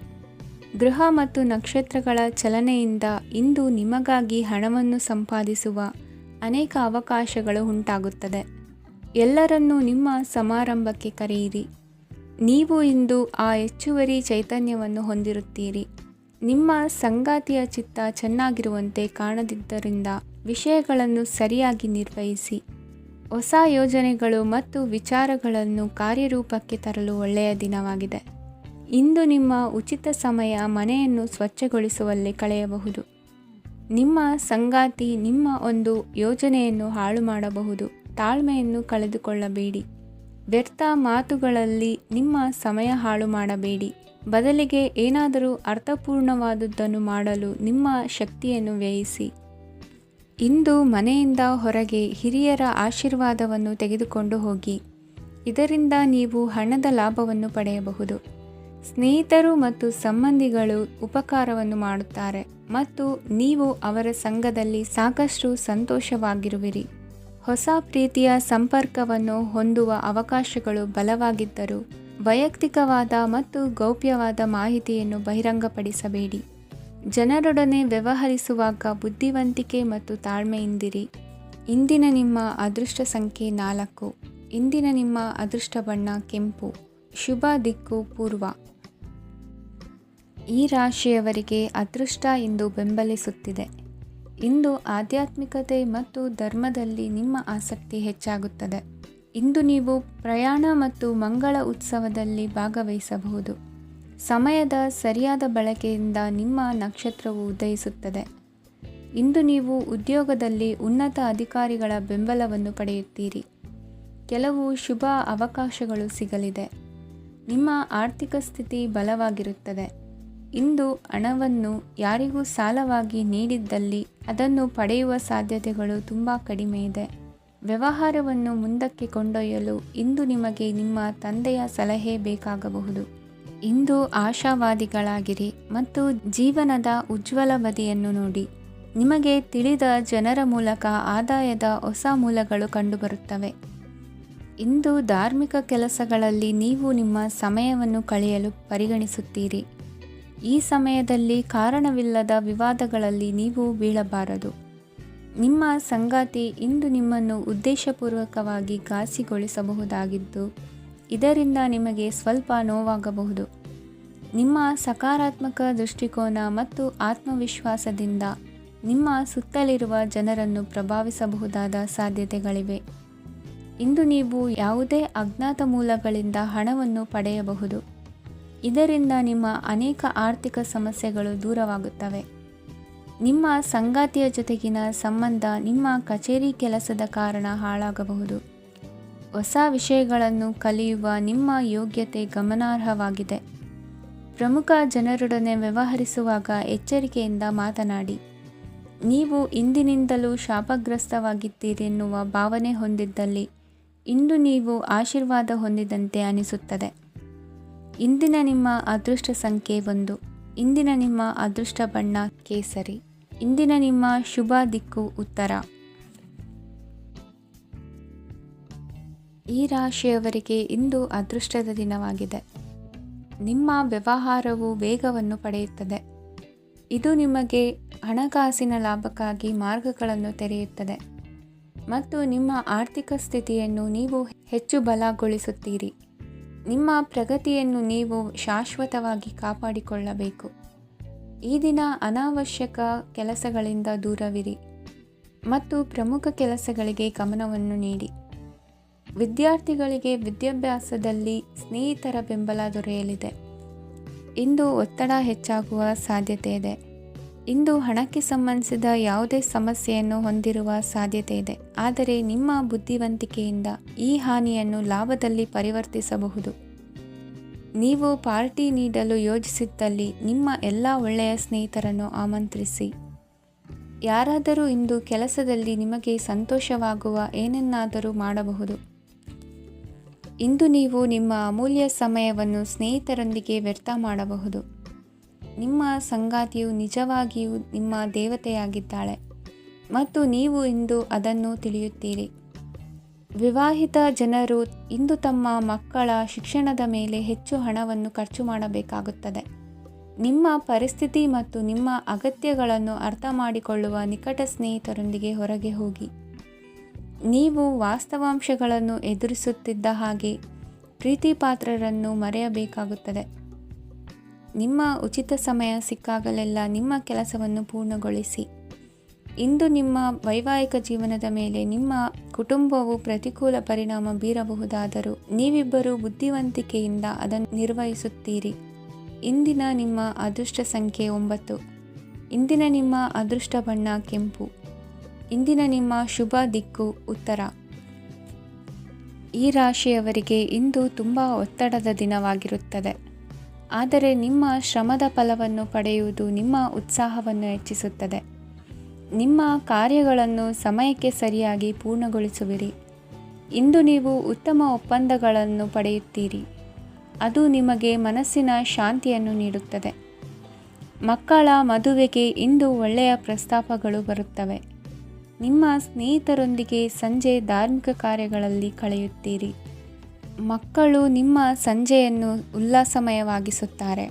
ಗ್ರಹ ಮತ್ತು ನಕ್ಷತ್ರಗಳ ಚಲನೆಯಿಂದ ಇಂದು ನಿಮಗಾಗಿ ಹಣವನ್ನು ಸಂಪಾದಿಸುವ ಅನೇಕ ಅವಕಾಶಗಳು ಉಂಟಾಗುತ್ತದೆ. ಎಲ್ಲರನ್ನೂ ನಿಮ್ಮ ಸಮಾರಂಭಕ್ಕೆ ಕರೆಯಿರಿ. ನೀವು ಇಂದು ಆ ಹೆಚ್ಚುವರಿ ಚೈತನ್ಯವನ್ನು ಹೊಂದಿರುತ್ತೀರಿ. ನಿಮ್ಮ ಸಂಗಾತಿಯ ಚಿತ್ತ ಚೆನ್ನಾಗಿರುವಂತೆ ಕಾಣದಿದ್ದರಿಂದ ವಿಷಯಗಳನ್ನು ಸರಿಯಾಗಿ ನಿರ್ವಹಿಸಿ. ಹೊಸ ಯೋಜನೆಗಳು ಮತ್ತು ವಿಚಾರಗಳನ್ನು ಕಾರ್ಯರೂಪಕ್ಕೆ ತರಲು ಒಳ್ಳೆಯ ದಿನವಾಗಿದೆ. ಇಂದು ನಿಮ್ಮ ಉಚಿತ ಸಮಯ ಮನೆಯನ್ನು ಸ್ವಚ್ಛಗೊಳಿಸುವಲ್ಲಿ ಕಳೆಯಬಹುದು. ನಿಮ್ಮ ಸಂಗಾತಿ ನಿಮ್ಮ ಒಂದು ಯೋಜನೆಯನ್ನು ಹಾಳು ಮಾಡಬಹುದು. ತಾಳ್ಮೆಯನ್ನು ಕಳೆದುಕೊಳ್ಳಬೇಡಿ. ವ್ಯರ್ಥ ಮಾತುಗಳಲ್ಲಿ ನಿಮ್ಮ ಸಮಯ ಹಾಳು ಮಾಡಬೇಡಿ. ಬದಲಿಗೆ ಏನಾದರೂ ಅರ್ಥಪೂರ್ಣವಾದುದನ್ನು ಮಾಡಲು ನಿಮ್ಮ ಶಕ್ತಿಯನ್ನು ವ್ಯಯಿಸಿ. ಇಂದು ಮನೆಯಿಂದ ಹೊರಗೆ ಹಿರಿಯರ ಆಶೀರ್ವಾದವನ್ನು ತೆಗೆದುಕೊಂಡು ಹೋಗಿ. ಇದರಿಂದ ನೀವು ಹಣದ ಲಾಭವನ್ನು ಪಡೆಯಬಹುದು. ಸ್ನೇಹಿತರು ಮತ್ತು ಸಂಬಂಧಿಗಳು ಉಪಕಾರವನ್ನು ಮಾಡುತ್ತಾರೆ ಮತ್ತು ನೀವು ಅವರ ಸಂಘದಲ್ಲಿ ಸಾಕಷ್ಟು ಸಂತೋಷವಾಗಿರುವಿರಿ. ಹೊಸ ಪ್ರೀತಿಯ ಸಂಪರ್ಕವನ್ನು ಹೊಂದುವ ಅವಕಾಶಗಳು ಬಲವಾಗಿದ್ದರೂ ವೈಯಕ್ತಿಕವಾದ ಮತ್ತು ಗೌಪ್ಯವಾದ ಮಾಹಿತಿಯನ್ನು ಬಹಿರಂಗಪಡಿಸಬೇಡಿ. ಜನರೊಡನೆ ವ್ಯವಹರಿಸುವಾಗ ಬುದ್ಧಿವಂತಿಕೆ ಮತ್ತು ತಾಳ್ಮೆಯಿಂದಿರಿ. ಇಂದಿನ ನಿಮ್ಮ ಅದೃಷ್ಟ ಸಂಖ್ಯೆ 4. ಇಂದಿನ ನಿಮ್ಮ ಅದೃಷ್ಟ ಬಣ್ಣ ಕೆಂಪು. ಶುಭ ದಿಕ್ಕು ಪೂರ್ವ. ಈ ರಾಶಿಯವರಿಗೆ ಅದೃಷ್ಟ ಇಂದು ಬೆಂಬಲಿಸುತ್ತಿದೆ. ಇಂದು ಆಧ್ಯಾತ್ಮಿಕತೆ ಮತ್ತು ಧರ್ಮದಲ್ಲಿ ನಿಮ್ಮ ಆಸಕ್ತಿ ಹೆಚ್ಚಾಗುತ್ತದೆ. ಇಂದು ನೀವು ಪ್ರಯಾಣ ಮತ್ತು ಮಂಗಳ ಉತ್ಸವದಲ್ಲಿ ಭಾಗವಹಿಸಬಹುದು. ಸಮಯದ ಸರಿಯಾದ ಬಳಕೆಯಿಂದ ನಿಮ್ಮ ನಕ್ಷತ್ರವು ಉದಯಿಸುತ್ತದೆ. ಇಂದು ನೀವು ಉದ್ಯೋಗದಲ್ಲಿ ಉನ್ನತ ಅಧಿಕಾರಿಗಳ ಬೆಂಬಲವನ್ನು ಪಡೆಯುತ್ತೀರಿ. ಕೆಲವು ಶುಭ ಅವಕಾಶಗಳು ಸಿಗಲಿದೆ. ನಿಮ್ಮ ಆರ್ಥಿಕ ಸ್ಥಿತಿ ಬಲವಾಗಿರುತ್ತದೆ. ಇಂದು ಹಣವನ್ನು ಯಾರಿಗೂ ಸಾಲವಾಗಿ ನೀಡಿದ್ದಲ್ಲಿ ಅದನ್ನು ಪಡೆಯುವ ಸಾಧ್ಯತೆಗಳು ತುಂಬ ಕಡಿಮೆ ಇದೆ. ವ್ಯವಹಾರವನ್ನು ಮುಂದಕ್ಕೆ ಕೊಂಡೊಯ್ಯಲು ಇಂದು ನಿಮಗೆ ನಿಮ್ಮ ತಂದೆಯ ಸಲಹೆ ಬೇಕಾಗಬಹುದು. ಇಂದು ಆಶಾವಾದಿಗಳಾಗಿರಿ ಮತ್ತು ಜೀವನದ ಉಜ್ವಲ ಬದಿಯನ್ನು ನೋಡಿ. ನಿಮಗೆ ತಿಳಿದ ಜನರ ಮೂಲಕ ಆದಾಯದ ಹೊಸ ಮೂಲಗಳು ಕಂಡುಬರುತ್ತವೆ. ಇಂದು ಧಾರ್ಮಿಕ ಕೆಲಸಗಳಲ್ಲಿ ನೀವು ನಿಮ್ಮ ಸಮಯವನ್ನು ಕಳೆಯಲು ಪರಿಗಣಿಸುತ್ತೀರಿ. ಈ ಸಮಯದಲ್ಲಿ ಕಾರಣವಿಲ್ಲದ ವಿವಾದಗಳಲ್ಲಿ ನೀವು ಬೀಳಬಾರದು. ನಿಮ್ಮ ಸಂಗಾತಿ ಇಂದು ನಿಮ್ಮನ್ನು ಉದ್ದೇಶಪೂರ್ವಕವಾಗಿ ಘಾಸಿಗೊಳಿಸಬಹುದಾಗಿದ್ದು ಇದರಿಂದ ನಿಮಗೆ ಸ್ವಲ್ಪ ನೋವಾಗಬಹುದು. ನಿಮ್ಮ ಸಕಾರಾತ್ಮಕ ದೃಷ್ಟಿಕೋನ ಮತ್ತು ಆತ್ಮವಿಶ್ವಾಸದಿಂದ ನಿಮ್ಮ ಸುತ್ತಲಿರುವ ಜನರನ್ನು ಪ್ರಭಾವಿಸಬಹುದಾದ ಸಾಧ್ಯತೆಗಳಿವೆ. ಇಂದು ನೀವು ಯಾವುದೇ ಅಜ್ಞಾತ ಮೂಲಗಳಿಂದ ಹಣವನ್ನು ಪಡೆಯಬಹುದು. ಇದರಿಂದ ನಿಮ್ಮ ಅನೇಕ ಆರ್ಥಿಕ ಸಮಸ್ಯೆಗಳು ದೂರವಾಗುತ್ತವೆ. ನಿಮ್ಮ ಸಂಗಾತಿಯ ಜೊತೆಗಿನ ಸಂಬಂಧ ನಿಮ್ಮ ಕಚೇರಿ ಕೆಲಸದ ಕಾರಣ ಹಾಳಾಗಬಹುದು. ಹೊಸ ವಿಷಯಗಳನ್ನು ಕಲಿಯುವ ನಿಮ್ಮ ಯೋಗ್ಯತೆ ಗಮನಾರ್ಹವಾಗಿದೆ. ಪ್ರಮುಖ ಜನರೊಡನೆ ವ್ಯವಹರಿಸುವಾಗ ಎಚ್ಚರಿಕೆಯಿಂದ ಮಾತನಾಡಿ. ನೀವು ಇಂದಿನಿಂದಲೂ ಶಾಪಗ್ರಸ್ತವಾಗಿದ್ದೀರೆನ್ನುವ ಭಾವನೆ ಹೊಂದಿದ್ದಲ್ಲಿ ಇಂದು ನೀವು ಆಶೀರ್ವಾದ ಹೊಂದಿದಂತೆ ಅನಿಸುತ್ತದೆ. ಇಂದಿನ ನಿಮ್ಮ ಅದೃಷ್ಟ ಸಂಖ್ಯೆ 1. ಇಂದಿನ ನಿಮ್ಮ ಅದೃಷ್ಟ ಬಣ್ಣ ಕೇಸರಿ. ಇಂದಿನ ನಿಮ್ಮ ಶುಭ ದಿಕ್ಕು ಉತ್ತರ. ಈ ರಾಶಿಯವರಿಗೆ ಇಂದು ಅದೃಷ್ಟದ ದಿನವಾಗಿದೆ. ನಿಮ್ಮ ವ್ಯವಹಾರವು ವೇಗವನ್ನು ಪಡೆಯುತ್ತದೆ. ಇದು ನಿಮಗೆ ಹಣಕಾಸಿನ ಲಾಭಕ್ಕಾಗಿ ಮಾರ್ಗಗಳನ್ನು ತೆರೆಯುತ್ತದೆ ಮತ್ತು ನಿಮ್ಮ ಆರ್ಥಿಕ ಸ್ಥಿತಿಯನ್ನು ನೀವು ಹೆಚ್ಚು ಬಲಗೊಳಿಸುತ್ತೀರಿ. ನಿಮ್ಮ ಪ್ರಗತಿಯನ್ನು ನೀವು ಶಾಶ್ವತವಾಗಿ ಕಾಪಾಡಿಕೊಳ್ಳಬೇಕು. ಈ ದಿನ ಅನಾವಶ್ಯಕ ಕೆಲಸಗಳಿಂದ ದೂರವಿರಿ ಮತ್ತು ಪ್ರಮುಖ ಕೆಲಸಗಳಿಗೆ ಗಮನವನ್ನು ನೀಡಿ. ವಿದ್ಯಾರ್ಥಿಗಳಿಗೆ ವಿದ್ಯಾಭ್ಯಾಸದಲ್ಲಿ ಸ್ನೇಹಿತರ ಬೆಂಬಲ ದೊರೆಯಲಿದೆ. ಇಂದು ಒತ್ತಡ ಹೆಚ್ಚಾಗುವ ಸಾಧ್ಯತೆ ಇದೆ. ಇಂದು ಹಣಕ್ಕೆ ಸಂಬಂಧಿಸಿದ ಯಾವುದೇ ಸಮಸ್ಯೆಯನ್ನು ಹೊಂದಿರುವ ಸಾಧ್ಯತೆ ಇದೆ, ಆದರೆ ನಿಮ್ಮ ಬುದ್ಧಿವಂತಿಕೆಯಿಂದ ಈ ಹಾನಿಯನ್ನು ಲಾಭದಲ್ಲಿ ಪರಿವರ್ತಿಸಬಹುದು. ನೀವು ಪಾರ್ಟಿ ನೀಡಲು ಯೋಜಿಸಿದ್ದಲ್ಲಿ ನಿಮ್ಮ ಎಲ್ಲ ಒಳ್ಳೆಯ ಸ್ನೇಹಿತರನ್ನು ಆಮಂತ್ರಿಸಿ. ಯಾರಾದರೂ ಇಂದು ಕೆಲಸದಲ್ಲಿ ನಿಮಗೆ ಸಂತೋಷವಾಗುವ ಏನನ್ನಾದರೂ ಮಾಡಬಹುದು. ಇಂದು ನೀವು ನಿಮ್ಮ ಅಮೂಲ್ಯ ಸಮಯವನ್ನು ಸ್ನೇಹಿತರೊಂದಿಗೆ ವ್ಯರ್ಥ ಮಾಡಬಹುದು. ನಿಮ್ಮ ಸಂಗಾತಿಯು ನಿಜವಾಗಿಯೂ ನಿಮ್ಮ ದೇವತೆಯಾಗಿದ್ದಾಳೆ ಮತ್ತು ನೀವು ಇಂದು ಅದನ್ನು ತಿಳಿಯುತ್ತೀರಿ. ವಿವಾಹಿತ ಜನರು ಇಂದು ತಮ್ಮ ಮಕ್ಕಳ ಶಿಕ್ಷಣದ ಮೇಲೆ ಹೆಚ್ಚು ಹಣವನ್ನು ಖರ್ಚು ಮಾಡಬೇಕಾಗುತ್ತದೆ. ನಿಮ್ಮ ಪರಿಸ್ಥಿತಿ ಮತ್ತು ನಿಮ್ಮ ಅಗತ್ಯಗಳನ್ನು ಅರ್ಥ ಮಾಡಿಕೊಳ್ಳುವ ನಿಕಟ ಸ್ನೇಹಿತರೊಂದಿಗೆ ಹೊರಗೆ ಹೋಗಿ. ನೀವು ವಾಸ್ತವಾಂಶಗಳನ್ನು ಎದುರಿಸುತ್ತಿದ್ದ ಹಾಗೆ ಪ್ರೀತಿಪಾತ್ರರನ್ನು ಮರೆಯಬೇಕಾಗುತ್ತದೆ. ನಿಮ್ಮ ಉಚಿತ ಸಮಯ ಸಿಕ್ಕಾಗಲೆಲ್ಲ ನಿಮ್ಮ ಕೆಲಸವನ್ನು ಪೂರ್ಣಗೊಳಿಸಿ. ಇಂದು ನಿಮ್ಮ ವೈವಾಹಿಕ ಜೀವನದ ಮೇಲೆ ನಿಮ್ಮ ಕುಟುಂಬವು ಪ್ರತಿಕೂಲ ಪರಿಣಾಮ ಬೀರಬಹುದಾದರೂ ನೀವಿಬ್ಬರು ಬುದ್ಧಿವಂತಿಕೆಯಿಂದ ಅದನ್ನು ನಿರ್ವಹಿಸುತ್ತೀರಿ. ಇಂದಿನ ನಿಮ್ಮ ಅದೃಷ್ಟ ಸಂಖ್ಯೆ 9. ಇಂದಿನ ನಿಮ್ಮ ಅದೃಷ್ಟ ಬಣ್ಣ ಕೆಂಪು. ಇಂದಿನ ನಿಮ್ಮ ಶುಭ ದಿಕ್ಕು ಉತ್ತರ. ಈ ರಾಶಿಯವರಿಗೆ ಇಂದು ತುಂಬ ಒತ್ತಡದ ದಿನವಾಗಿರುತ್ತದೆ. ಆದರೆ ನಿಮ್ಮ ಶ್ರಮದ ಫಲವನ್ನು ಪಡೆಯುವುದು ನಿಮ್ಮ ಉತ್ಸಾಹವನ್ನು ಹೆಚ್ಚಿಸುತ್ತದೆ. ನಿಮ್ಮ ಕಾರ್ಯಗಳನ್ನು ಸಮಯಕ್ಕೆ ಸರಿಯಾಗಿ ಪೂರ್ಣಗೊಳಿಸುವಿರಿ. ಇಂದು ನೀವು ಉತ್ತಮ ಒಪ್ಪಂದಗಳನ್ನು ಪಡೆಯುತ್ತೀರಿ. ಅದು ನಿಮಗೆ ಮನಸ್ಸಿನ ಶಾಂತಿಯನ್ನು ನೀಡುತ್ತದೆ. ಮಕ್ಕಳ ಮದುವೆಗೆ ಇಂದು ಒಳ್ಳೆಯ ಪ್ರಸ್ತಾಪಗಳು ಬರುತ್ತವೆ. ನಿಮ್ಮ ಸ್ನೇಹಿತರೊಂದಿಗೆ ಸಂಜೆ ಧಾರ್ಮಿಕ ಕಾರ್ಯಗಳಲ್ಲಿ ಕಳೆಯುತ್ತೀರಿ. ಮಕ್ಕಳು ನಿಮ್ಮ ಸಂಜೆಯನ್ನು ಉಲ್ಲಾಸಮಯವಾಗಿಸುತ್ತಾರೆ.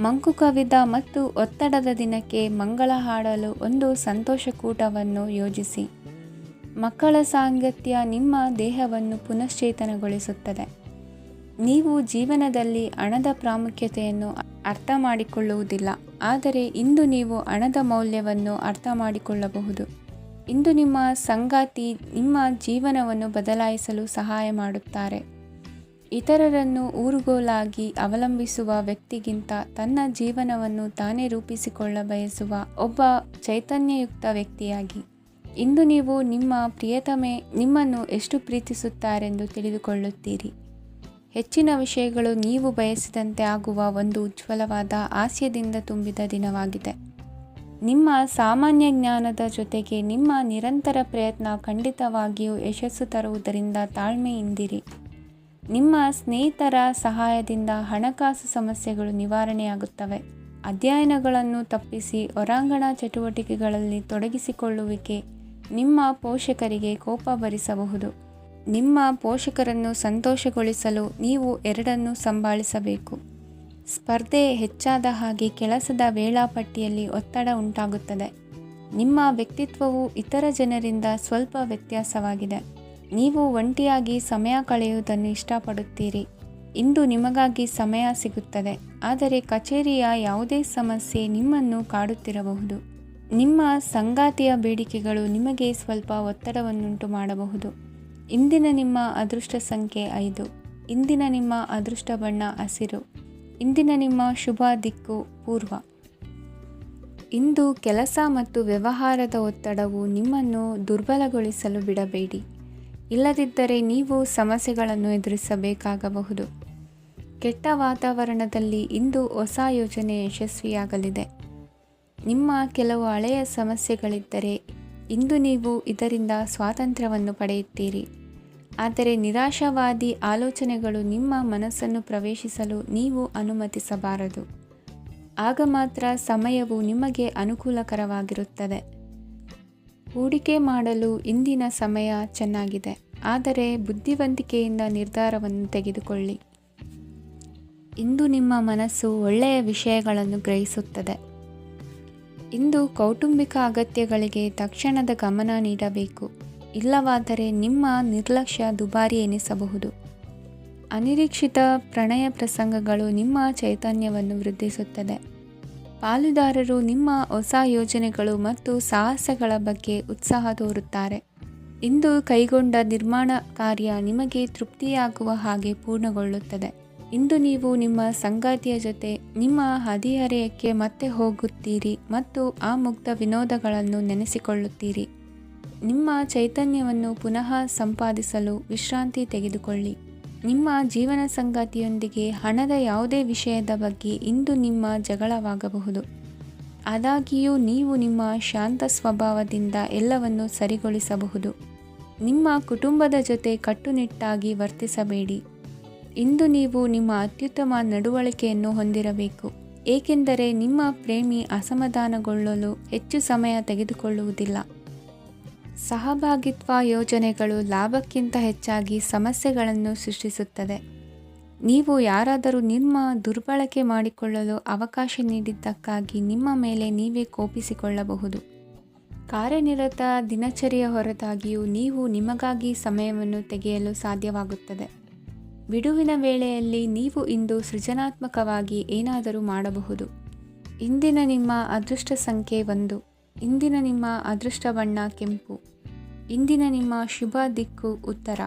ಮಂಕು ಕವಿದ ಮತ್ತು ಒತ್ತಡದ ದಿನಕ್ಕೆ ಮಂಗಳ ಹಾಡಲು ಒಂದು ಸಂತೋಷಕೂಟವನ್ನು ಯೋಜಿಸಿ. ಮಕ್ಕಳ ಸಾಂಗತ್ಯ ನಿಮ್ಮ ದೇಹವನ್ನು ಪುನಶ್ಚೇತನಗೊಳಿಸುತ್ತದೆ. ನೀವು ಜೀವನದಲ್ಲಿ ಹಣದ ಪ್ರಾಮುಖ್ಯತೆಯನ್ನು ಅರ್ಥ ಮಾಡಿಕೊಳ್ಳುವುದಿಲ್ಲ, ಆದರೆ ಇಂದು ನೀವು ಹಣದ ಮೌಲ್ಯವನ್ನು ಅರ್ಥ ಮಾಡಿಕೊಳ್ಳಬಹುದು. ಇಂದು ನಿಮ್ಮ ಸಂಗಾತಿ ನಿಮ್ಮ ಜೀವನವನ್ನು ಬದಲಾಯಿಸಲು ಸಹಾಯ ಮಾಡುತ್ತಾರೆ. ಇತರರನ್ನು ಊರುಗೋಲಾಗಿ ಅವಲಂಬಿಸುವ ವ್ಯಕ್ತಿಗಿಂತ ತನ್ನ ಜೀವನವನ್ನು ತಾನೇ ರೂಪಿಸಿಕೊಳ್ಳ ಬಯಸುವ ಒಬ್ಬ ಚೈತನ್ಯಯುಕ್ತ ವ್ಯಕ್ತಿಯಾಗಿ. ಇಂದು ನೀವು ನಿಮ್ಮ ಪ್ರಿಯತಮೆ ನಿಮ್ಮನ್ನು ಎಷ್ಟು ಪ್ರೀತಿಸುತ್ತಾರೆಂದು ತಿಳಿದುಕೊಳ್ಳುತ್ತೀರಿ. ಹೆಚ್ಚಿನ ವಿಷಯಗಳು ನೀವು ಬಯಸಿದಂತೆ ಆಗುವ ಒಂದು ಉಜ್ವಲವಾದ ಹಾಸ್ಯದಿಂದ ತುಂಬಿದ ದಿನವಾಗಿದೆ. ನಿಮ್ಮ ಸಾಮಾನ್ಯ ಜ್ಞಾನದ ಜೊತೆಗೆ ನಿಮ್ಮ ನಿರಂತರ ಪ್ರಯತ್ನ ಖಂಡಿತವಾಗಿಯೂ ಯಶಸ್ಸು ತರುವುದರಿಂದ ತಾಳ್ಮೆಯಿಂದಿರಿ. ನಿಮ್ಮ ಸ್ನೇಹಿತರ ಸಹಾಯದಿಂದ ಹಣಕಾಸು ಸಮಸ್ಯೆಗಳು ನಿವಾರಣೆಯಾಗುತ್ತವೆ. ಅಧ್ಯಯನಗಳನ್ನು ತಪ್ಪಿಸಿ ಹೊರಾಂಗಣ ಚಟುವಟಿಕೆಗಳಲ್ಲಿ ತೊಡಗಿಸಿಕೊಳ್ಳುವಿಕೆ ನಿಮ್ಮ ಪೋಷಕರಿಗೆ ಕೋಪ ಭರಿಸಬಹುದು. ನಿಮ್ಮ ಪೋಷಕರನ್ನು ಸಂತೋಷಗೊಳಿಸಲು ನೀವು ಎರಡನ್ನೂ ಸಂಭಾಳಿಸಬೇಕು. ಸ್ಪರ್ಧೆ ಹೆಚ್ಚಾದ ಹಾಗೆ ಕೆಲಸದ ವೇಳಾಪಟ್ಟಿಯಲ್ಲಿ ಒತ್ತಡ ಉಂಟಾಗುತ್ತದೆ. ನಿಮ್ಮ ವ್ಯಕ್ತಿತ್ವವು ಇತರ ಜನರಿಂದ ಸ್ವಲ್ಪ ವ್ಯತ್ಯಾಸವಾಗಿದೆ. ನೀವು ಒಂಟಿಯಾಗಿ ಸಮಯ ಕಳೆಯುವುದನ್ನು ಇಷ್ಟಪಡುತ್ತೀರಿ. ಇಂದು ನಿಮಗಾಗಿ ಸಮಯ ಸಿಗುತ್ತದೆ, ಆದರೆ ಕಚೇರಿಯ ಯಾವುದೇ ಸಮಸ್ಯೆ ನಿಮ್ಮನ್ನು ಕಾಡುತ್ತಿರಬಹುದು. ನಿಮ್ಮ ಸಂಗಾತಿಯ ಬೇಡಿಕೆಗಳು ನಿಮಗೆ ಸ್ವಲ್ಪ ಒತ್ತಡವನ್ನುಂಟು ಮಾಡಬಹುದು. ಇಂದಿನ ನಿಮ್ಮ ಅದೃಷ್ಟ ಸಂಖ್ಯೆ 5. ಇಂದಿನ ನಿಮ್ಮ ಅದೃಷ್ಟ ಬಣ್ಣ ಹಸಿರು. ಇಂದಿನ ನಿಮ್ಮ ಶುಭ ದಿಕ್ಕು ಪೂರ್ವ. ಇಂದು ಕೆಲಸ ಮತ್ತು ವ್ಯವಹಾರದ ಒತ್ತಡವು ನಿಮ್ಮನ್ನು ದುರ್ಬಲಗೊಳಿಸಲು ಬಿಡಬೇಡಿ. ಇಲ್ಲದಿದ್ದರೆ ನೀವು ಸಮಸ್ಯೆಗಳನ್ನು ಎದುರಿಸಬೇಕಾಗಬಹುದು. ಕೆಟ್ಟ ವಾತಾವರಣದಲ್ಲಿ ಇಂದು ಹೊಸ ಯೋಜನೆ ಯಶಸ್ವಿಯಾಗಲಿದೆ. ನಿಮ್ಮ ಕೆಲವು ಹಳೆಯ ಸಮಸ್ಯೆಗಳಿದ್ದರೆ ಇಂದು ನೀವು ಇದರಿಂದ ಸ್ವಾತಂತ್ರ್ಯವನ್ನು ಪಡೆಯುತ್ತೀರಿ. ಆದರೆ ನಿರಾಶಾವಾದಿ ಆಲೋಚನೆಗಳು ನಿಮ್ಮ ಮನಸ್ಸನ್ನು ಪ್ರವೇಶಿಸಲು ನೀವು ಅನುಮತಿಸಬಾರದು. ಆಗ ಮಾತ್ರ ಸಮಯವು ನಿಮಗೆ ಅನುಕೂಲಕರವಾಗಿರುತ್ತದೆ. ಹೂಡಿಕೆ ಮಾಡಲು ಇಂದಿನ ಸಮಯ ಚೆನ್ನಾಗಿದೆ, ಆದರೆ ಬುದ್ಧಿವಂತಿಕೆಯಿಂದ ನಿರ್ಧಾರವನ್ನು ತೆಗೆದುಕೊಳ್ಳಿ. ಇಂದು ನಿಮ್ಮ ಮನಸ್ಸು ಒಳ್ಳೆಯ ವಿಷಯಗಳನ್ನು ಗ್ರಹಿಸುತ್ತದೆ. ಇಂದು ಕೌಟುಂಬಿಕ ಅಗತ್ಯಗಳಿಗೆ ತಕ್ಷಣದ ಗಮನ ನೀಡಬೇಕು, ಇಲ್ಲವಾದರೆ ನಿಮ್ಮ ನಿರ್ಲಕ್ಷ್ಯ ದುಬಾರಿ ಎನಿಸಬಹುದು. ಅನಿರೀಕ್ಷಿತ ಪ್ರಣಯ ಪ್ರಸಂಗಗಳು ನಿಮ್ಮ ಚೈತನ್ಯವನ್ನು ವೃದ್ಧಿಸುತ್ತದೆ. ಪಾಲುದಾರರು ನಿಮ್ಮ ಹೊಸ ಯೋಜನೆಗಳು ಮತ್ತು ಸಾಹಸಗಳ ಬಗ್ಗೆ ಉತ್ಸಾಹ ತೋರುತ್ತಾರೆ. ಇಂದು ಕೈಗೊಂಡ ನಿರ್ಮಾಣ ಕಾರ್ಯ ನಿಮಗೆ ತೃಪ್ತಿಯಾಗುವ ಹಾಗೆ ಪೂರ್ಣಗೊಳ್ಳುತ್ತದೆ. ಇಂದು ನೀವು ನಿಮ್ಮ ಸಂಗಾತಿಯ ಜೊತೆ ನಿಮ್ಮ ಹದಿಹರೆಯಕ್ಕೆ ಮತ್ತೆ ಹೋಗುತ್ತೀರಿ ಮತ್ತು ಆ ಮುಗ್ಧ ವಿನೋದಗಳನ್ನು ನೆನೆಸಿಕೊಳ್ಳುತ್ತೀರಿ. ನಿಮ್ಮ ಚೈತನ್ಯವನ್ನು ಪುನಃ ಸಂಪಾದಿಸಲು ವಿಶ್ರಾಂತಿ ತೆಗೆದುಕೊಳ್ಳಿ. ನಿಮ್ಮ ಜೀವನ ಸಂಗಾತಿಯೊಂದಿಗೆ ಹಣದ ಯಾವುದೇ ವಿಷಯದ ಬಗ್ಗೆ ಇಂದು ನಿಮ್ಮ ಜಗಳವಾಗಬಹುದು. ಆದಾಗ್ಯೂ ನೀವು ನಿಮ್ಮ ಶಾಂತ ಸ್ವಭಾವದಿಂದ ಎಲ್ಲವನ್ನು ಸರಿಗೊಳಿಸಬಹುದು. ನಿಮ್ಮ ಕುಟುಂಬದ ಜೊತೆ ಕಟ್ಟುನಿಟ್ಟಾಗಿ ವರ್ತಿಸಬೇಡಿ. ಇಂದು ನೀವು ನಿಮ್ಮ ಅತ್ಯುತ್ತಮ ನಡವಳಿಕೆಯನ್ನು ಹೊಂದಿರಬೇಕು, ಏಕೆಂದರೆ ನಿಮ್ಮ ಪ್ರೇಮಿ ಅಸಮಾಧಾನಗೊಳ್ಳಲು ಹೆಚ್ಚು ಸಮಯ ತೆಗೆದುಕೊಳ್ಳುವುದಿಲ್ಲ. ಸಹಭಾಗಿತ್ವ ಯೋಜನೆಗಳು ಲಾಭಕ್ಕಿಂತ ಹೆಚ್ಚಾಗಿ ಸಮಸ್ಯೆಗಳನ್ನು ಸೃಷ್ಟಿಸುತ್ತದೆ. ನೀವು ಯಾರಾದರೂ ನಿಮ್ಮ ದುರ್ಬಳಕೆ ಮಾಡಿಕೊಳ್ಳಲು ಅವಕಾಶ ನೀಡಿದ್ದಕ್ಕಾಗಿ ನಿಮ್ಮ ಮೇಲೆ ನೀವೇ ಕೋಪಿಸಿಕೊಳ್ಳಬಹುದು. ಕಾರ್ಯನಿರತ ದಿನಚರಿಯ ಹೊರತಾಗಿಯೂ ನೀವು ನಿಮಗಾಗಿ ಸಮಯವನ್ನು ತೆಗೆಯಲು ಸಾಧ್ಯವಾಗುತ್ತದೆ. ಬಿಡುವಿನ ವೇಳೆಯಲ್ಲಿ ನೀವು ಇಂದು ಸೃಜನಾತ್ಮಕವಾಗಿ ಏನಾದರೂ ಮಾಡಬಹುದು. ಇಂದಿನ ನಿಮ್ಮ ಅದೃಷ್ಟ ಸಂಖ್ಯೆ 1. ಇಂದಿನ ನಿಮ್ಮ ಅದೃಷ್ಟ ಬಣ್ಣ ಕೆಂಪು. ಇಂದಿನ ನಿಮ್ಮ ಶುಭ ದಿಕ್ಕು ಉತ್ತರ.